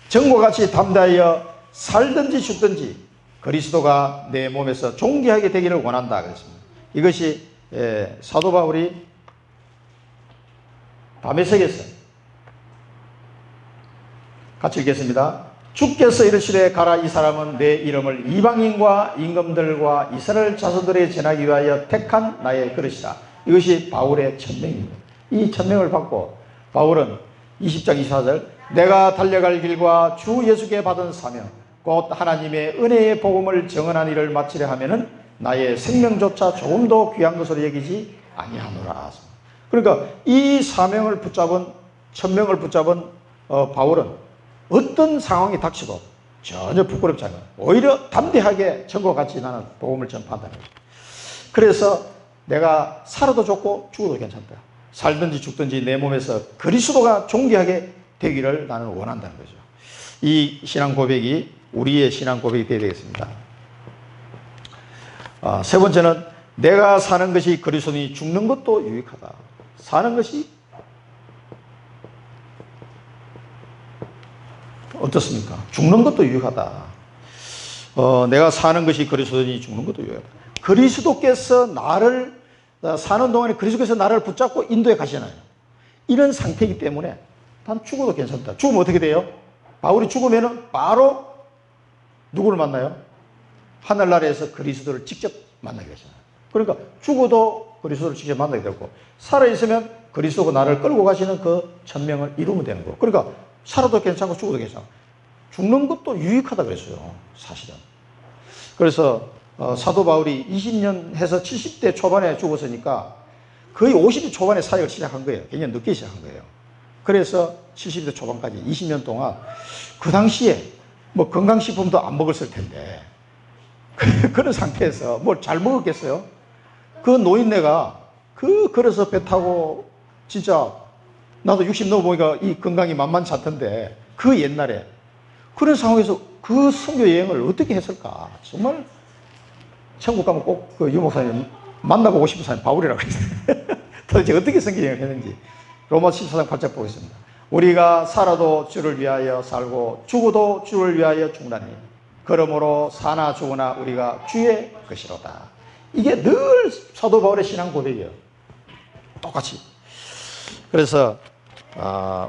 정과 같이 담대하여 살든지 죽든지 그리스도가 내 몸에서 존귀하게 되기를 원한다 그랬습니다. 이것이 사도 바울이 다메섹에서 같이 읽겠습니다. 주께서 이르시되 가라. 이 사람은 내 이름을 이방인과 임금들과 이스라엘 자손들에 전하기 위하여 택한 나의 그릇이다. 이것이 바울의 천명입니다. 이 천명을 받고 바울은 20장 24절 내가 달려갈 길과 주 예수께 받은 사명 곧 하나님의 은혜의 복음을 정언한 일을 마치려 하면은 나의 생명조차 조금도 귀한 것으로 여기지 아니하노라. 그러니까 이 사명을 붙잡은 천명을 붙잡은 바울은 어떤 상황이 닥쳐도 전혀 부끄럽지 않아요. 오히려 담대하게 전과 같이 나는 복음을 전파한다는 거죠. 그래서 내가 살아도 좋고 죽어도 괜찮다. 살든지 죽든지 내 몸에서 그리스도가 존귀하게 되기를 나는 원한다는 거죠. 이 신앙 고백이 우리의 신앙 고백이 되어야 되겠습니다. 세 번째는 내가 사는 것이 그리스도니 죽는 것도 유익하다. 사는 것이 어떻습니까? 죽는 것도 유익하다. 내가 사는 것이 그리스도니 죽는 것도 유익하다. 그리스도께서 나를 사는 동안에 그리스도께서 나를 붙잡고 인도에 가시잖아요. 이런 상태이기 때문에 난 죽어도 괜찮다. 죽으면 어떻게 돼요? 바울이 죽으면 바로 누구를 만나요? 하늘나라에서 그리스도를 직접 만나게 되잖아요. 그러니까 죽어도 그리스도를 직접 만나게 되고 살아있으면 그리스도가 나를 끌고 가시는 그 천명을 이루면 되는 거고. 그러니까 살아도 괜찮고 죽어도 괜찮고 죽는 것도 유익하다 그랬어요. 사실은. 그래서 사도 바울이 20년 해서 70대 초반에 죽었으니까 거의 50대 초반에 사역을 시작한 거예요. 굉장히 늦게 시작한 거예요. 그래서 70대 초반까지 20년 동안 그 당시에 뭐 건강식품도 안 먹었을 텐데 그런 상태에서 뭘 잘 먹었겠어요? 그 노인네가 그 걸어서 배 타고 진짜 나도 60 넘어보니까 이 건강이 만만치 않던데 그 옛날에 그런 상황에서 그 선교 여행을 어떻게 했을까? 정말 천국 가면 꼭 그 유목사님 만나보고 싶은 사람이 바울이라고 했어요. 도대체 어떻게 선교 여행을 했는지 로마 14장 8절 보겠습니다. 우리가 살아도 주를 위하여 살고 죽어도 주를 위하여 죽나니 그러므로 사나 죽으나 우리가 주의 것이로다. 이게 늘 사도 바울의 신앙 고백이에요. 똑같이. 그래서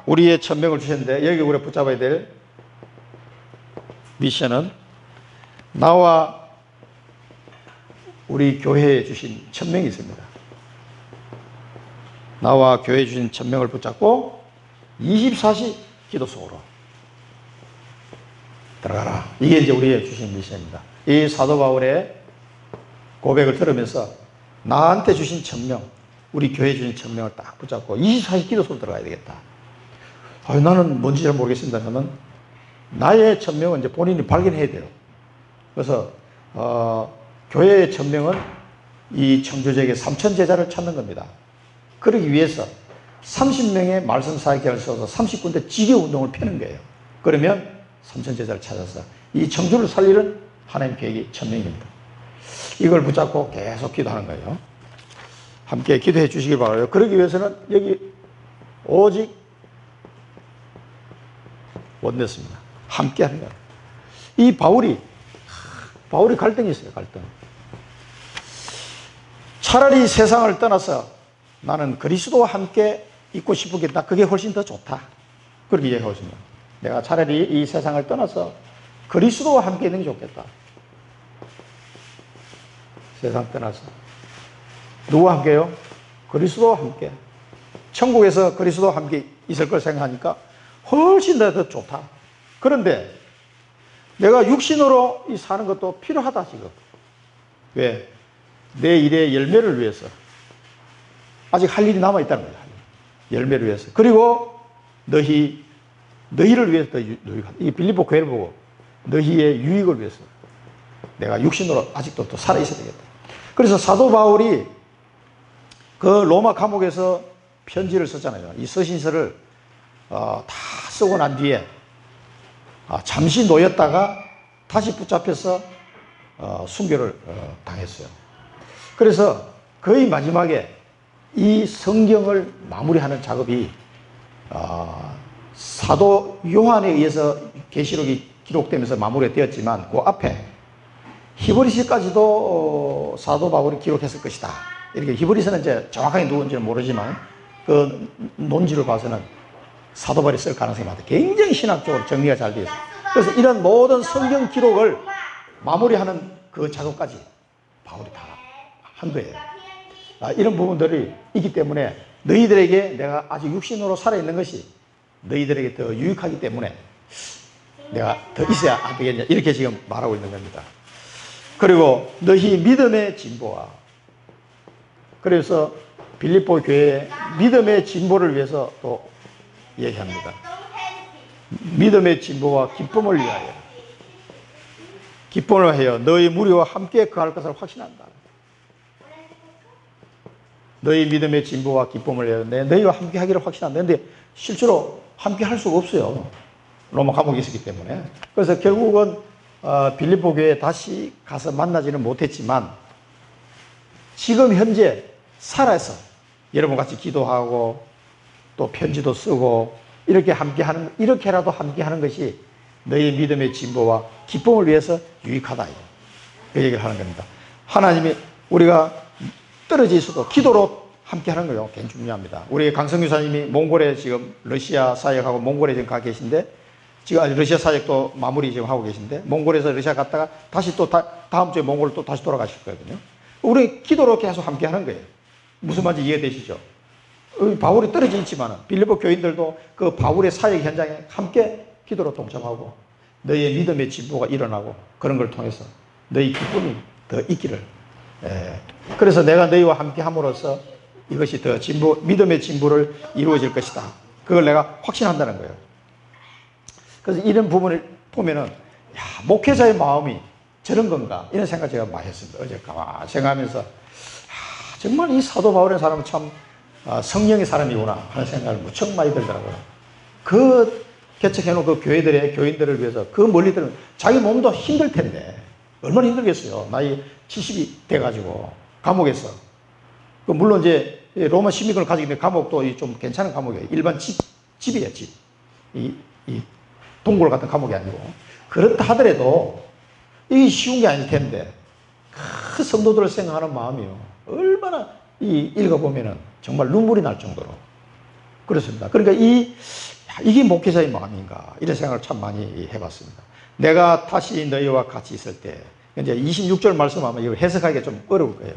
우리의 천명을 주셨는데 여기 우리가 붙잡아야 될 미션은 나와 우리 교회에 주신 천명이 있습니다. 나와 교회에 주신 천명을 붙잡고 24시 기도 속으로 들어가라. 이게 이제 우리의 주신 미션입니다. 이 사도 바울의 고백을 들으면서 나한테 주신 천명, 우리 교회에 주신 천명을 딱 붙잡고 24시 기도 속으로 들어가야 되겠다. 나는 뭔지 잘 모르겠습니다. 저는 나의 천명은 이제 본인이 발견해야 돼요. 그래서 교회의 천명은 이 청주제에게 3천 제자를 찾는 겁니다. 그러기 위해서 30명의 말씀 사역자를 세워서 30군데 지교 운동을 펴는 거예요. 그러면 3천 제자를 찾아서 이 청주를 살리는 하나님 계획이 천명입니다. 이걸 붙잡고 계속 기도하는 거예요. 함께 기도해 주시길 바라요. 그러기 위해서는 여기 오직 원냈습니다. 함께 하는 거예요. 이 바울이 갈등이 있어요. 갈등. 차라리 세상을 떠나서 나는 그리스도와 함께 있고 싶겠다. 그게 훨씬 더 좋다. 그렇게 얘기하거든요. 내가 차라리 이 세상을 떠나서 그리스도와 함께 있는 게 좋겠다. 세상 떠나서. 누구와 함께요? 그리스도와 함께. 천국에서 그리스도와 함께 있을 걸 생각하니까 훨씬 더 좋다. 그런데 내가 육신으로 사는 것도 필요하다 지금. 왜? 내 일의 열매를 위해서. 아직 할 일이 남아있다는 거예요. 열매를 위해서. 그리고 너희를 위해서 더 유익하다. 이 빌립보 교회를 보고 너희의 유익을 위해서 내가 육신으로 아직도 또 살아있어야 되겠다. 그래서 사도 바울이 그 로마 감옥에서 편지를 썼잖아요. 이 서신서를 다 쓰고 난 뒤에 잠시 놓였다가 다시 붙잡혀서 순교를 당했어요. 그래서 거의 마지막에 이 성경을 마무리하는 작업이 사도 요한에 의해서 계시록이 기록되면서 마무리되었지만 그 앞에 히브리서까지도 사도 바울이 기록했을 것이다. 이렇게 히브리서는 이제 정확하게 누군지는 모르지만 그 논지를 봐서는 사도 바울이 쓸 가능성이 많다. 굉장히 신학적으로 정리가 잘 되어 있어요. 그래서 이런 모든 성경 기록을 마무리하는 그 작업까지 바울이 다 한 거예요. 이런 부분들이 있기 때문에 너희들에게 내가 아직 육신으로 살아있는 것이 너희들에게 더 유익하기 때문에 내가 더 있어야 안 되겠냐 이렇게 지금 말하고 있는 겁니다. 그리고 너희 믿음의 진보와 그래서 빌립보 교회의 믿음의 진보를 위해서 또 얘기합니다. 믿음의 진보와 기쁨을 위하여 기쁨을 하여 너희 무리와 함께 거할 것을 확신한다. 너희 믿음의 진보와 기쁨을 위하여 너희와 함께 하기를 확신한다. 그런데 실제로 함께 할 수가 없어요. 로마 감옥에 있었기 때문에. 그래서 결국은 빌립보 교회에 다시 가서 만나지는 못했지만 지금 현재 살아서 여러분 같이 기도하고 또 편지도 쓰고 이렇게라도 함께 하는 것이 너희 믿음의 진보와 기쁨을 위해서 유익하다. 그 얘기를 하는 겁니다. 하나님이 우리가 떨어져 있어도 기도로 함께 하는 거예요. 굉장히 중요합니다. 우리 강성규 사님이 몽골에 지금 러시아 사역하고 몽골에 지금 가 계신데 지금 러시아 사역도 마무리 지금 하고 계신데 몽골에서 러시아 갔다가 다시 또 다음 주에 몽골로 또 다시 돌아가실 거거든요. 우리 기도로 계속 함께 하는 거예요. 무슨 말인지 이해되시죠? 바울이 떨어져 있지만 빌립보 교인들도 그 바울의 사역 현장에 함께 기도로 동참하고 너희의 믿음의 진보가 일어나고 그런 걸 통해서 너희 기쁨이 더 있기를. 그래서 내가 너희와 함께 함으로써 이것이 더 믿음의 진보를 이루어질 것이다. 그걸 내가 확신한다는 거예요. 그래서 이런 부분을 보면은 목회자의 마음이 저런 건가? 이런 생각 제가 많이 했습니다. 어제 가만히 생각하면서 정말 이 사도 바울의 사람은 참 성령의 사람이구나 하는 생각을 무척 많이 들더라고요. 그 개척해놓은 그 교회들의 교인들을 위해서 그 멀리들은 자기 몸도 힘들 텐데 얼마나 힘들겠어요. 나이 70이 돼가지고 감옥에서. 물론 이제 로마 시민권을 가지고 있는 감옥도 좀 괜찮은 감옥이에요. 일반 집이에요, 집. 이 동굴 같은 감옥이 아니고. 그렇다 하더라도 이게 쉬운 게 아닐 텐데 그 성도들을 생각하는 마음이요. 얼마나 읽어보면은 정말 눈물이 날 정도로 그렇습니다. 그러니까 이게 목회자의 마음인가 이런 생각을 참 많이 해봤습니다. 내가 다시 너희와 같이 있을 때 이제 26절 말씀하면 이거 해석하기가 좀 어려울 거예요.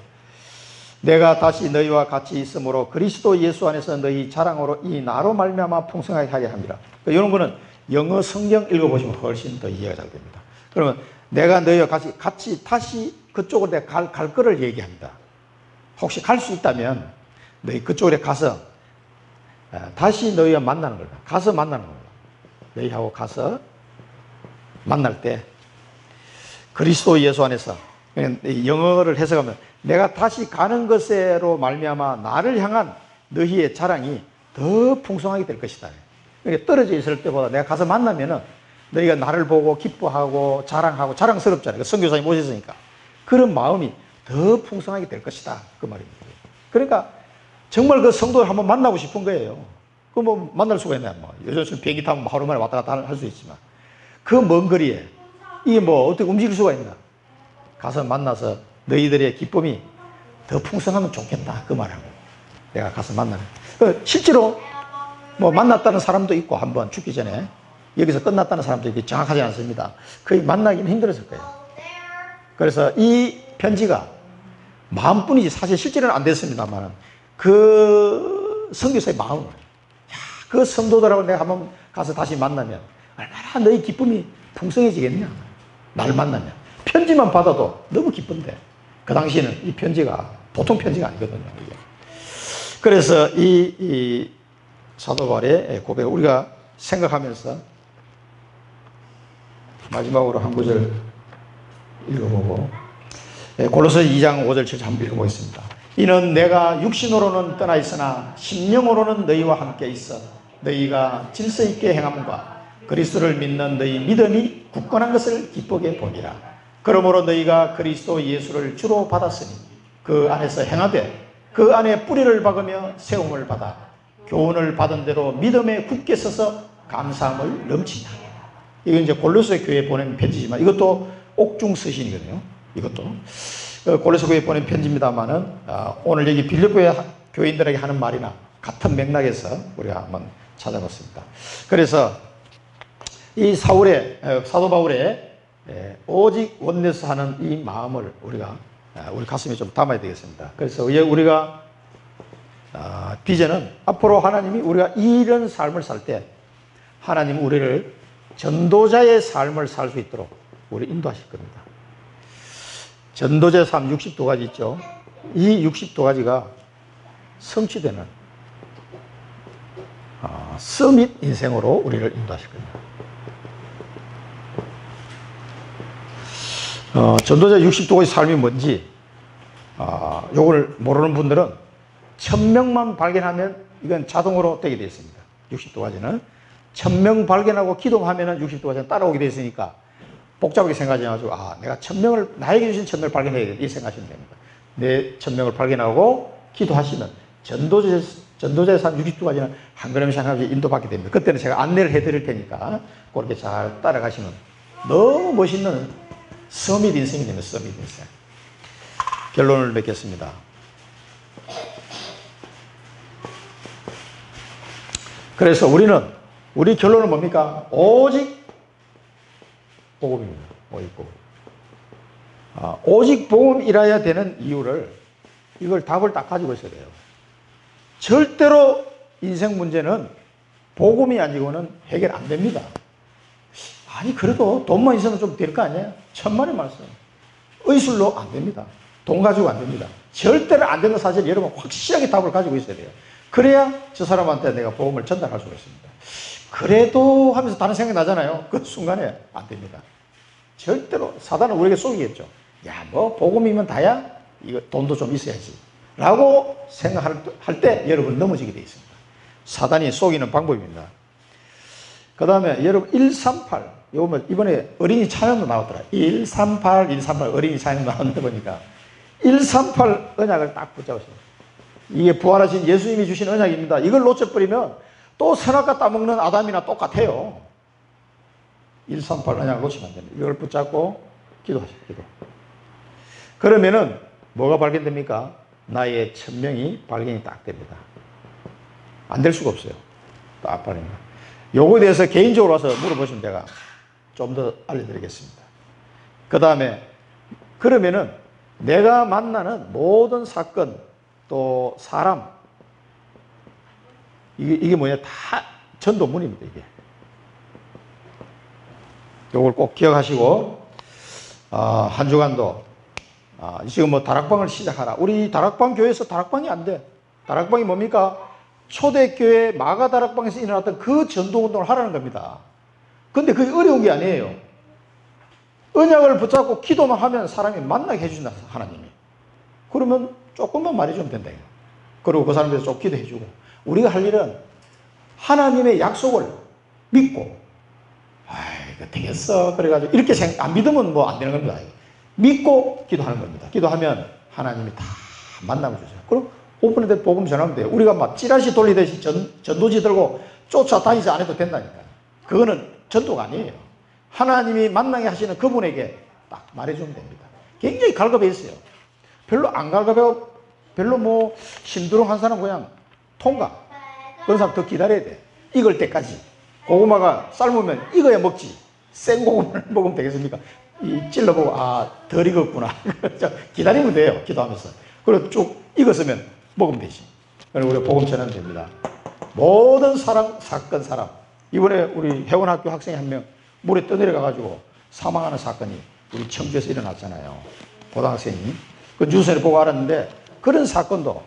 내가 다시 너희와 같이 있으므로 그리스도 예수 안에서 너희 자랑으로 이 나로 말미암아 풍성하게 하게 합니다. 이런 거는 영어 성경 읽어보시면 훨씬 더 이해가 잘 됩니다. 그러면 내가 너희와 같이 다시 그쪽으로 내가 갈 거를 얘기합니다. 혹시 갈 수 있다면 너희 그쪽에 가서 다시 너희와 만나는 거다. 가서 만나는 겁니다. 너희하고 가서 만날 때 그리스도 예수 안에서 영어를 해석하면 내가 다시 가는 것으로 말미암아 나를 향한 너희의 자랑이 더 풍성하게 될 것이다. 그러니까 떨어져 있을 때보다 내가 가서 만나면은 너희가 나를 보고 기뻐하고 자랑하고 자랑스럽잖아요. 선교사님 모셨으니까 그런 마음이 더 풍성하게 될 것이다. 그 말입니다. 그러니까 정말 그 성도를 한번 만나고 싶은 거예요. 그 뭐 만날 수가 있나요? 뭐 요즘 비행기 타면 하루 만에 왔다 갔다 할 수 있지만 그 먼 거리에 이게 뭐 어떻게 움직일 수가 있나? 가서 만나서 너희들의 기쁨이 더 풍성하면 좋겠다. 그 말하고 내가 가서 만나는. 실제로 뭐 만났다는 사람도 있고 한번 죽기 전에 여기서 끝났다는 사람도 있고 정확하지 않습니다. 거의 만나기는 힘들었을 거예요. 그래서 이 편지가 마음뿐이지 사실 실제로는 안 됐습니다만 그 선교사의 마음을 그 성도들하고 내가 한번 가서 다시 만나면 얼마나 너희 기쁨이 풍성해지겠냐. 날 만나면 편지만 받아도 너무 기쁜데 그 당시에는 이 편지가 보통 편지가 아니거든요. 이게. 그래서 이 사도 바울의 고백을 우리가 생각하면서 마지막으로 한 구절 읽어보고 골로새 2장 5절 7절 한번 읽어보겠습니다. 이는 내가 육신으로는 떠나 있으나 심령으로는 너희와 함께 있어 너희가 질서 있게 행함과 그리스도를 믿는 너희 믿음이 굳건한 것을 기쁘게 보니라. 그러므로 너희가 그리스도 예수를 주로 받았으니 그 안에서 행하되 그 안에 뿌리를 박으며 세움을 받아 교훈을 받은 대로 믿음에 굳게 서서 감사함을 넘치냐. 이건 이제 골로새 교회에 보낸 편지지만 이것도 옥중 서신이거든요. 이것도 골로새 교회에 보낸 편지입니다만은 오늘 여기 빌립보 교인들에게 하는 말이나 같은 맥락에서 우리가 한번 찾아봤습니다. 그래서 이 사도 바울의 오직 원내서 하는 이 마음을 우리가 우리 가슴에 좀 담아야 되겠습니다. 그래서 우리가 비전은 앞으로 하나님이 우리가 이런 삶을 살 때 하나님은 우리를 전도자의 삶을 살 수 있도록 우리 인도하실 겁니다. 전도자의 삶 60도가지 있죠. 이 60도가지가 성취되는 서밋 인생으로 우리를 인도하실 겁니다. 전도자 60도가지 삶이 뭔지 요걸 모르는 분들은 1000명만 발견하면 이건 자동으로 되게 되어 있습니다. 60도가지는 1000명 발견하고 기도하면 60도가지는 따라오게 되어 있으니까 복잡하게 생각하지 마시고 내가 1000명을 나에게 주신 1000명을 발견해야 돼. 이 생각하시면 됩니다. 내 1000명을 발견하고 기도하시면 전도자의 삶 60도까지는 한 걸음씩 한 걸음씩 인도받게 됩니다. 그때는 제가 안내를 해드릴 테니까 그렇게 잘 따라가시면 너무 멋있는 서밋 인생이 됩니다. 서밋 인생. 결론을 맺겠습니다. 그래서 우리 결론은 뭡니까? 오직 복음입니다. 오직 복음. 오직 복음이라야 되는 이유를 이걸 답을 딱 가지고 있어야 돼요. 절대로 인생 문제는 복음이 아니고는 해결 안 됩니다. 아니 그래도 돈만 있으면 좀 될 거 아니에요? 천만의 말씀. 의술로 안 됩니다. 돈 가지고 안 됩니다. 절대로 안 되는 사실 여러분 확실하게 답을 가지고 있어야 돼요. 그래야 저 사람한테 내가 복음을 전달할 수가 있습니다. 그래도 하면서 다른 생각이 나잖아요. 그 순간에 안 됩니다. 절대로 사단은 우리에게 속이겠죠. 야, 뭐 복음이면 다야? 이거 돈도 좀 있어야지 라고 생각할 때 여러분 넘어지게 되어 있습니다. 사단이 속이는 방법입니다. 그 다음에 여러분 138 이번에 어린이 찬양도 나왔더라. 138 어린이 찬양 나왔는데 보니까 138 언약을 딱 붙잡으세요. 이게 부활하신 예수님이 주신 언약입니다. 이걸 놓쳐버리면 또 선악과 따먹는 아담이나 똑같아요. 138 언약을 놓치면 안 됩니다. 이걸 붙잡고 기도하세요. 기도. 그러면은 뭐가 발견됩니까? 나의 천명이 발견이 딱 됩니다. 안 될 수가 없어요. 딱 발견입니다. 요거에 대해서 개인적으로 와서 물어보시면 제가 좀 더 알려드리겠습니다. 그 다음에 그러면은 내가 만나는 모든 사건 또 사람 이게 뭐냐 다 전도문입니다. 이게 요걸 꼭 기억하시고 한 주간도 지금 뭐 다락방을 시작하라. 우리 다락방 교회에서 다락방이 안 돼. 다락방이 뭡니까? 초대교회 마가 다락방에서 일어났던 그 전도운동을 하라는 겁니다. 근데 그게 어려운 게 아니에요. 언약을 붙잡고 기도만 하면 사람이 만나게 해준다, 하나님이. 그러면 조금만 말해주면 된다. 그리고 그 사람들이 좀 기도해주고. 우리가 할 일은 하나님의 약속을 믿고, 이거 되겠어. 그래가지고 이렇게 안 믿으면 뭐 안 되는 겁니다. 믿고 기도하는 겁니다. 기도하면 하나님이 다 만나면 주세요. 그럼 오픈에 복음 전하면 돼요. 우리가 막 찌라시 돌리듯이 전도지 들고 쫓아다니지 않아도 된다니까. 그거는 전도가 아니에요. 하나님이 만나게 하시는 그분에게 딱 말해주면 됩니다. 굉장히 갈급해 있어요. 별로 안 갈급해요. 별로 뭐 심드렁한 사람 그냥 통과. 그런 사람 더 기다려야 돼. 익을 때까지. 고구마가 삶으면 익어야 먹지. 생 고구마를 먹으면 되겠습니까? 찔러보고 덜 익었구나. 기다리면 돼요. 기도하면서. 그리고 쭉 익었으면 먹으면 되지. 그리고 우리가 복음 전하면 됩니다. 모든 사건 사람. 이번에 우리 회원학교 학생이 한 명 물에 떠내려가가지고 사망하는 사건이 우리 청주에서 일어났잖아요. 고등학생이. 그 뉴스에 보고 알았는데 그런 사건도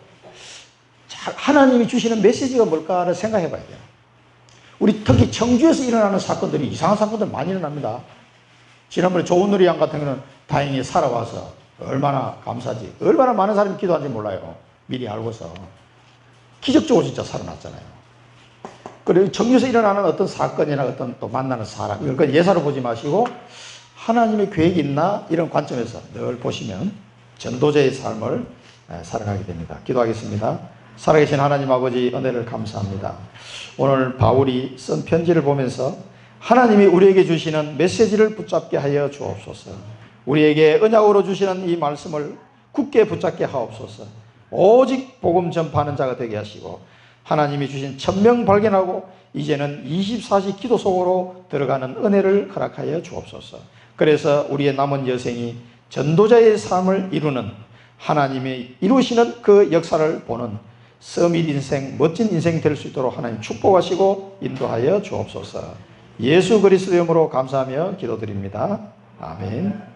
하나님이 주시는 메시지가 뭘까를 생각해 봐야 돼요. 우리 특히 청주에서 일어나는 사건들이 이상한 사건들 많이 일어납니다. 지난번에 좋은누리 양 같은 경우는 다행히 살아와서 얼마나 감사지. 얼마나 많은 사람이 기도한지 몰라요. 미리 알고서. 기적적으로 진짜 살아났잖아요. 그리고 청주에서 일어나는 어떤 사건이나 어떤 또 만나는 사람, 이걸 예사로 보지 마시고 하나님의 계획이 있나 이런 관점에서 늘 보시면 전도자의 삶을 살아가게 됩니다. 기도하겠습니다. 살아계신 하나님 아버지 은혜를 감사합니다. 오늘 바울이 쓴 편지를 보면서 하나님이 우리에게 주시는 메시지를 붙잡게 하여 주옵소서. 우리에게 언약으로 주시는 이 말씀을 굳게 붙잡게 하옵소서. 오직 복음 전파하는 자가 되게 하시고 하나님이 주신 천명 발견하고 이제는 24시 기도 속으로 들어가는 은혜를 허락하여 주옵소서. 그래서 우리의 남은 여생이 전도자의 삶을 이루는 하나님이 이루시는 그 역사를 보는 서밋 인생, 멋진 인생이 될 수 있도록 하나님 축복하시고 인도하여 주옵소서. 예수 그리스도 이름으로 감사하며 기도드립니다. 아멘.